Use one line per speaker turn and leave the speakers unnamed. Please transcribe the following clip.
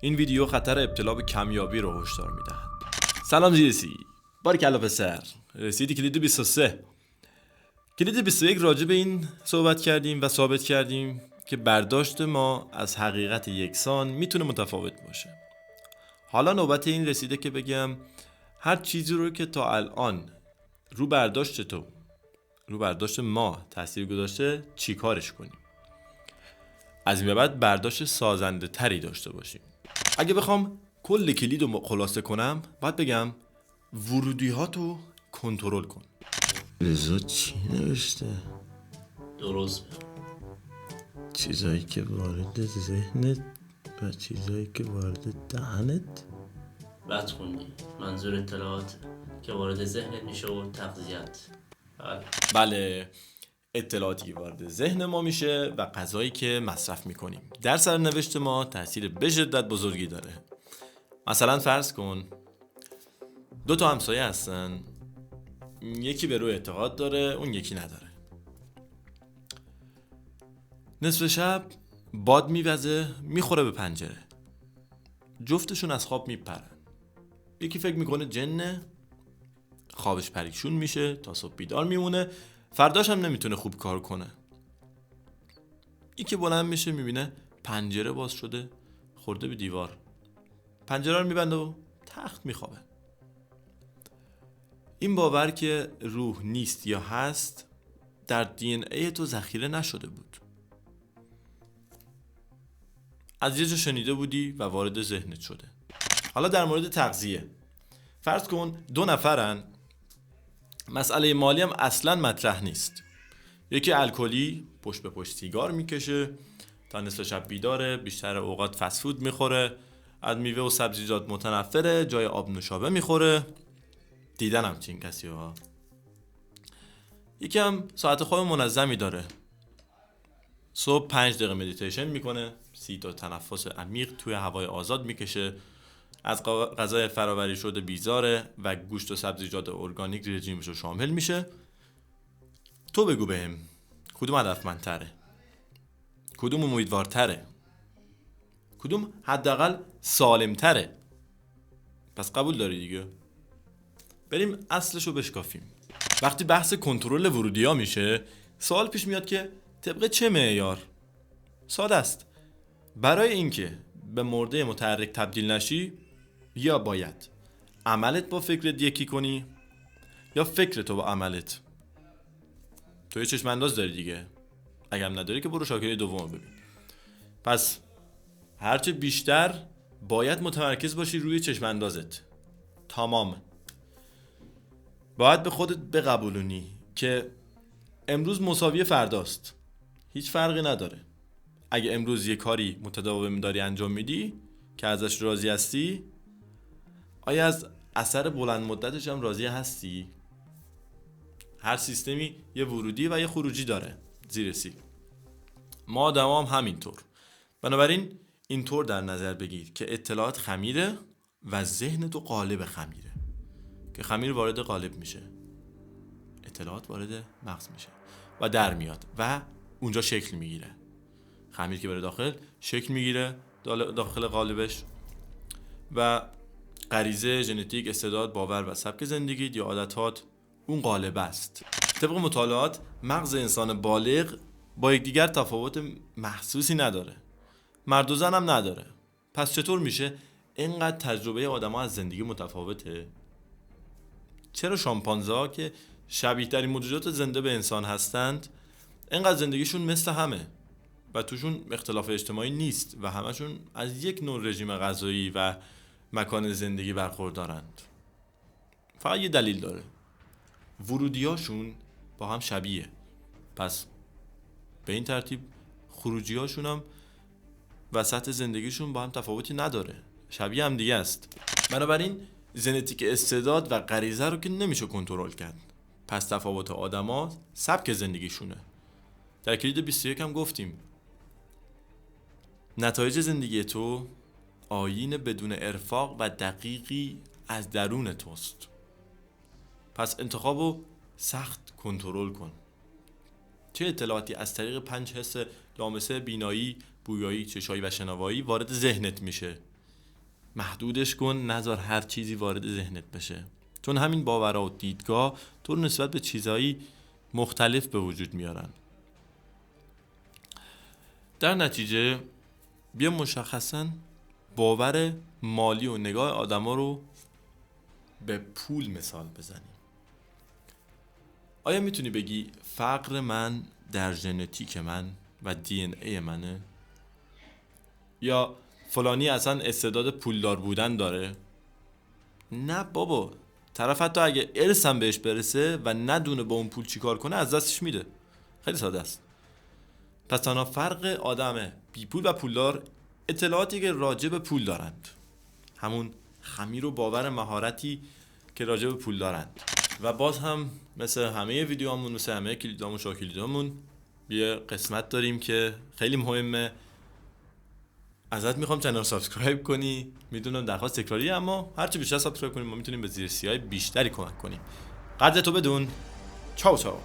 این ویدیو خطر ابتلا به کمیابی رو هشدار میدهد. سلام جیسی، باریکلا پسر، رسیدی کلید 23. کلید 21 راجع به این صحبت کردیم و ثابت کردیم که برداشت ما از حقیقت یکسان میتونه متفاوت باشه. حالا نوبت این رسیده که بگم هر چیزی رو که تا الان رو برداشت ما تاثیر گذاشته چی کارش کنیم. از این به بعد برداشت سازنده تری داشته باشیم. اگه بخوام کل کلید رو خلاصه کنم باید بگم ورودی هاتو کنترل کن.
رضا چی نوشته؟
درست
چیزایی که وارد ذهنت و چیزایی که وارد دهنت.
بد خوندی. منظور اطلاعات که وارد ذهنت میشه و تغذیت.
بله، اطلاعاتی که وارد ذهن ما میشه و غذایی که مصرف میکنیم در سرنوشت ما تاثیر به شدت بزرگی داره. مثلا فرض کن 2 همسایه هستن، یکی به روی اعتقاد داره اون یکی نداره. نصف شب باد میوزه میخوره به پنجره، جفتشون از خواب میپرن. یکی فکر میکنه جنه، خوابش پریشون میشه تا صبح بیدار میمونه، فرداش هم نمیتونه خوب کار کنه. یکی بلند میشه میبینه پنجره باز شده خورده به دیوار، پنجره رو میبنده و تخت میخوابه. این باور که روح نیست یا هست در دی ان ای تو ذخیره نشده بود، از یه جا شنیده بودی و وارد ذهنت شده. حالا در مورد تغذیه فرض کن 2 نفرن، مسئله مالی هم اصلا مطرح نیست. یکی الکلی پشت به پشت سیگار میکشه تا نصف شب بیداره، بیشتر اوقات فست فود میخوره، از میوه و سبزیجات متنفره، جای آب نوشابه میخوره. دیدنم چین کسی ها. یکی هم ساعت خواب منظمی داره، صبح 5 دقیقه مدیتیشن میکنه، 30 تا تنفس عمیق توی هوای آزاد میکشه، از غذای فرآوری شده بیزاره و گوشت و سبزیجات ارگانیک رژیمش رو شامل میشه. تو بگو بهم کدوم هدفمندتره؟ کدوم امیدوارتره؟ کدوم حداقل سالمتره؟ پس قبول داری دیگه. بریم اصلشو بشکافیم. وقتی بحث کنترل ورودی ها میشه سوال پیش میاد که طبق چه معیار؟ ساده است. برای اینکه به مرده متحرک تبدیل نشی یا باید عملت با فکرت یکی کنی یا فکر تو با عملت. تو یه چشم انداز داری دیگه، اگرم نداری که برو شاکله دوم ببین. پس هرچه بیشتر باید متمرکز باشی روی چشم اندازت. تمام. باید به خودت بقبولونی که امروز مساوی فرداست، هیچ فرقی نداره. اگه امروز یه کاری متداوم داری انجام میدی که ازش راضی هستی، آیا از اثر بلند مدتش هم راضی هستی؟ هر سیستمی یه ورودی و یه خروجی داره، زیر سی. ما آدم هم همینطور. بنابراین اینطور در نظر بگیر که اطلاعات خمیره و ذهن تو قالب خمیره که خمیر وارد قالب میشه، اطلاعات وارد مغز میشه و در میاد و اونجا شکل میگیره. خمیر که بره داخل شکل میگیره داخل قالبش و غریزه، ژنتیک، استعداد، باور و سبک زندگی یا عادتات اون قالب است. طبق مطالعات مغز انسان بالغ با یکدیگر تفاوت محسوسی نداره، مرد و زن هم نداره. پس چطور میشه اینقدر تجربه آدم‌ها از زندگی متفاوته؟ چرا شامپانزه‌ها که شبیه ترین موجودات زنده به انسان هستند اینقدر زندگیشون مثل همه و توشون اختلاف اجتماعی نیست و همشون از یک نوع رژیم غذایی و مکان زندگی برخوردارند؟ فقط یه دلیل داره، ورودیاشون با هم شبیه. پس به این ترتیب خروجیاشون هم و سطح زندگیشون با هم تفاوتی نداره، شبیه هم دیگه است. بنابراین ژنتیک، استعداد و غریزه رو که نمیشه کنترل کرد. پس تفاوت آدما سبک زندگیشونه. در کلید 21 هم گفتیم نتایج زندگی تو آیین بدون ارفاق و دقیقی از درون توست. پس انتخابو سخت کنترل کن. چه اطلاعاتی از طریق 5 حس لامسه، بینایی، بویایی، چشایی و شنوایی وارد ذهنت میشه محدودش کن، نذار هر چیزی وارد ذهنت بشه، چون همین باورها و دیدگاه تو رو نسبت به چیزایی مختلف به وجود میارن. در نتیجه بیا مشخصاً باور مالی و نگاه آدما رو به پول مثال بزنیم. آیا میتونی بگی فقر من در ژنتیک من و دی ان ای منه؟ یا فلانی اصلا استعداد پولدار بودن داره؟ نه بابا، طرف حتی اگه ارث هم بهش برسه و ندونه با اون پول چیکار کنه از دستش میده. خیلی ساده است. پس تنها فرق آدم بی پول و پولدار اطلاعاتی که راجع به پول دارند، همون خمیر و باور مهارتی که راجع به پول دارند. و باز هم مثل همه ویدیوهامون، مثل همه کلیدامون، شاکلیدامون، یه قسمت داریم که خیلی مهمه. ازت میخوام چنل سابسکرایب کنی. میدونم درخواست تکراریه، اما هرچی بیشتر سابسکرایب کنیم ما میتونیم به زیر سیای بیشتری کمک کنیم. قدرتو بدون. چاو چاو.